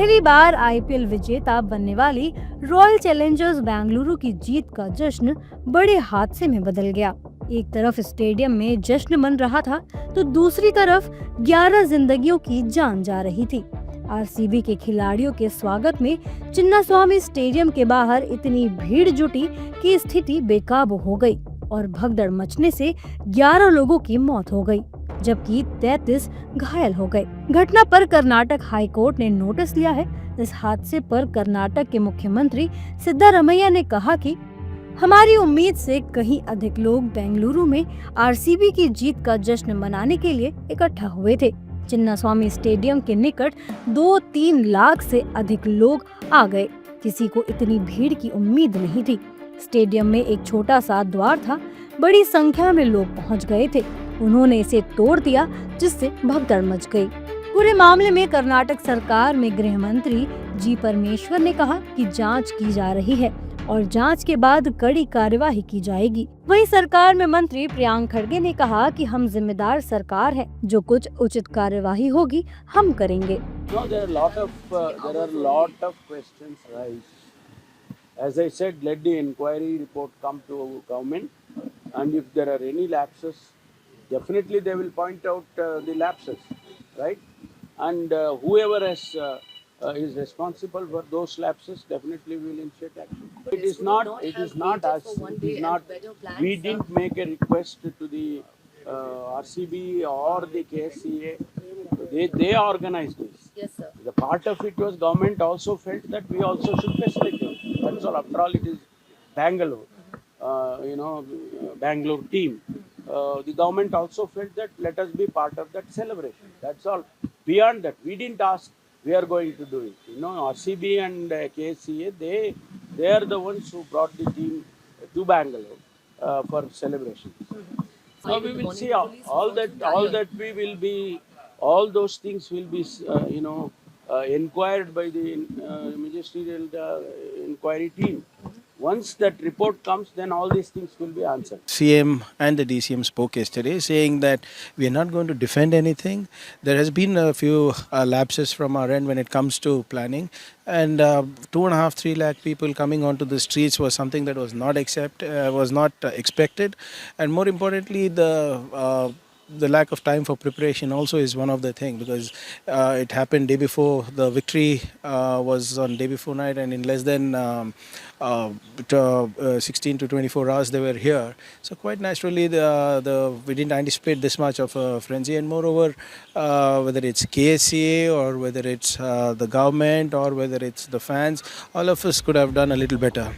पहली बार आईपीएल विजेता बनने वाली रॉयल चैलेंजर्स बेंगलुरु की जीत का जश्न बड़े हादसे में बदल गया। एक तरफ स्टेडियम में जश्न मन रहा था तो दूसरी तरफ 11 जिंदगियों की जान जा रही थी। आरसीबी के खिलाड़ियों के स्वागत में चिन्नास्वामी स्टेडियम के बाहर इतनी भीड़ जुटी कि स्थिति बेकाबू हो गई और भगदड़ मचने से 11 लोगों की मौत हो गई, जबकि 33 घायल हो गए। घटना पर कर्नाटक हाई कोर्ट ने नोटिस लिया है। इस हादसे पर कर्नाटक के मुख्यमंत्री सिद्धारमैया ने कहा कि हमारी उम्मीद से कहीं अधिक लोग बेंगलुरु में आरसीबी की जीत का जश्न मनाने के लिए इकट्ठा हुए थे। चिन्नास्वामी स्टेडियम के निकट 2-3 लाख से अधिक लोग आ गए। किसी को इतनी भीड़ की उम्मीद नहीं थी। स्टेडियम में एक छोटा सा द्वार था, बड़ी संख्या में लोग पहुंच गए थे। उन्होंने इसे तोड़ दिया, जिससे भगदड़ मच गई। पूरे मामले में कर्नाटक सरकार में गृह मंत्री जी परमेश्वर ने कहा कि जांच की जा रही है और जांच के बाद कड़ी कार्यवाही की जाएगी। वहीं सरकार में मंत्री प्रियांक खड़गे ने कहा कि हम जिम्मेदार सरकार है, जो कुछ उचित कार्यवाही होगी हम करेंगे। As I said, let the inquiry report come to government, and if there are any lapses, definitely they will point out the lapses, right? And whoever is responsible for those lapses, definitely will initiate action. It is not us. It is not. We didn't make a request to the RCB or the KSCA. They organized this. Yes, sir. The part of it was government also felt that we also should facilitate. That's all. After all, it is Bangalore, Bangalore team. The government also felt that let us be part of that celebration. That's all. Beyond that, we didn't ask. We are going to do it. RCB and KSCA, they are the ones who brought the team to Bangalore for celebrations. So we will see all that we will be. All those things will be, inquired by the ministerial inquiry team. Once that report comes, then all these things will be answered. CM and the DCM spoke yesterday saying that we are not going to defend anything. There has been a few lapses from our end when it comes to planning, and 2.5-3 lakh people coming onto the streets was something that was not expected, and more importantly, the lack of time for preparation also is one of the things, because it happened day before the victory was on day before night, and in less than 16 to 24 hours they were here. So quite naturally we didn't anticipate this much of a frenzy, and moreover whether it's KSCA or whether it's the government or whether it's the fans, all of us could have done a little better.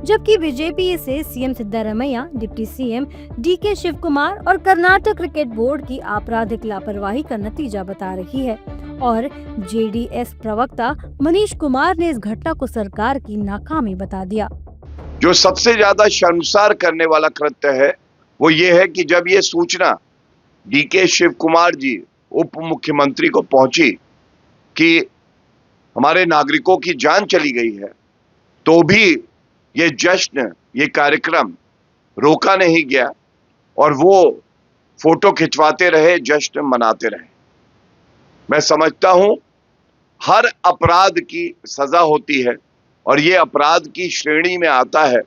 जबकि BJP से CM Siddaramaiah, deputy CM DK Shiv Kumar और Karnataka cricket board की आपराधिक लापरवाही का नतीजा बता रही है, और जेडीएस प्रवक्ता मनीष कुमार ने इस घटना को सरकार की नाकामी बता दिया। जो सबसे ज्यादा शर्मसार करने वाला कृत्य है वो ये है कि जब ये सूचना डीके शिव कुमार जी उप मुख्यमंत्री को पहुंची कि हमारे नागरिकों की जान चली गई है, तो भी ये जश्न, ये कार्यक्रम रोका नहीं गया और वो फोटो खिंचवाते रहे, जश्न मनाते रहे। मैं समझता हूं हर अपराध की सजा होती है और ये अपराध की श्रेणी में आता है।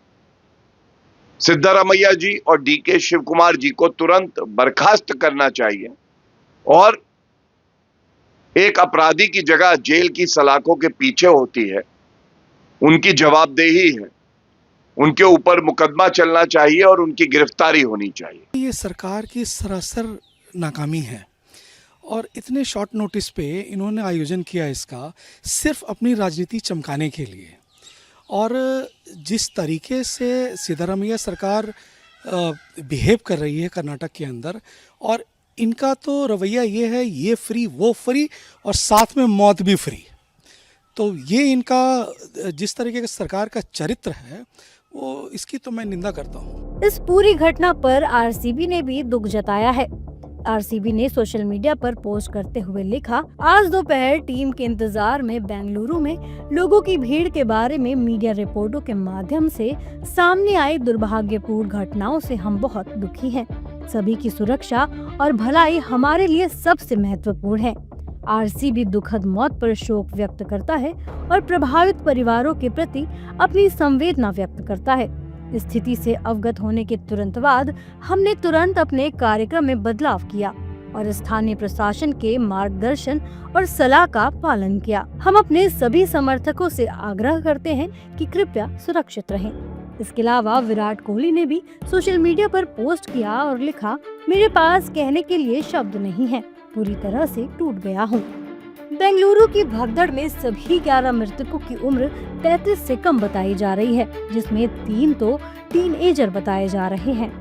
सिद्धारमैया जी और डीके शिव कुमार जी को तुरंत बर्खास्त करना चाहिए और एक अपराधी की जगह जेल की सलाखों के पीछे होती है, उनकी जवाबदेही है, उनके ऊपर मुकदमा चलना चाहिए और उनकी गिरफ्तारी होनी चाहिए। ये सरकार की सरासर नाकामी है और इतने शॉर्ट नोटिस पे इन्होंने आयोजन किया इसका सिर्फ अपनी राजनीति चमकाने के लिए। और जिस तरीके से सिद्धारमैया सरकार बिहेव कर रही है कर्नाटक के अंदर, और इनका तो रवैया ये है, ये फ्री वो फ्री और साथ में मौत भी फ्री। तो ये इनका जिस तरीके का सरकार का चरित्र है वो, इसकी तो मैं निंदा करता हूँ। इस पूरी घटना पर आरसीबी ने भी दुख जताया है। आरसीबी ने सोशल मीडिया पर पोस्ट करते हुए लिखा, आज दोपहर टीम के इंतजार में बेंगलुरु में लोगों की भीड़ के बारे में मीडिया रिपोर्टों के माध्यम से सामने आई दुर्भाग्यपूर्ण घटनाओं से हम बहुत दुखी हैं। सभी की सुरक्षा और भलाई हमारे लिए सबसे महत्वपूर्ण है। आरसीबी दुखद मौत पर शोक व्यक्त करता है और प्रभावित परिवारों के प्रति अपनी संवेदना व्यक्त करता है। स्थिति से अवगत होने के तुरंत बाद हमने तुरंत अपने कार्यक्रम में बदलाव किया और स्थानीय प्रशासन के मार्गदर्शन और सलाह का पालन किया। हम अपने सभी समर्थकों से आग्रह करते हैं कि कृपया सुरक्षित रहें। इसके अलावा विराट कोहली ने भी सोशल मीडिया पर पोस्ट किया और लिखा, मेरे पास कहने के लिए शब्द नहीं है, पूरी तरह से टूट गया हूँ। बेंगलुरु की भगदड़ में सभी 11 मृतकों की उम्र 33 से कम बताई जा रही है, जिसमें 3 तो टीनएजर बताए जा रहे हैं।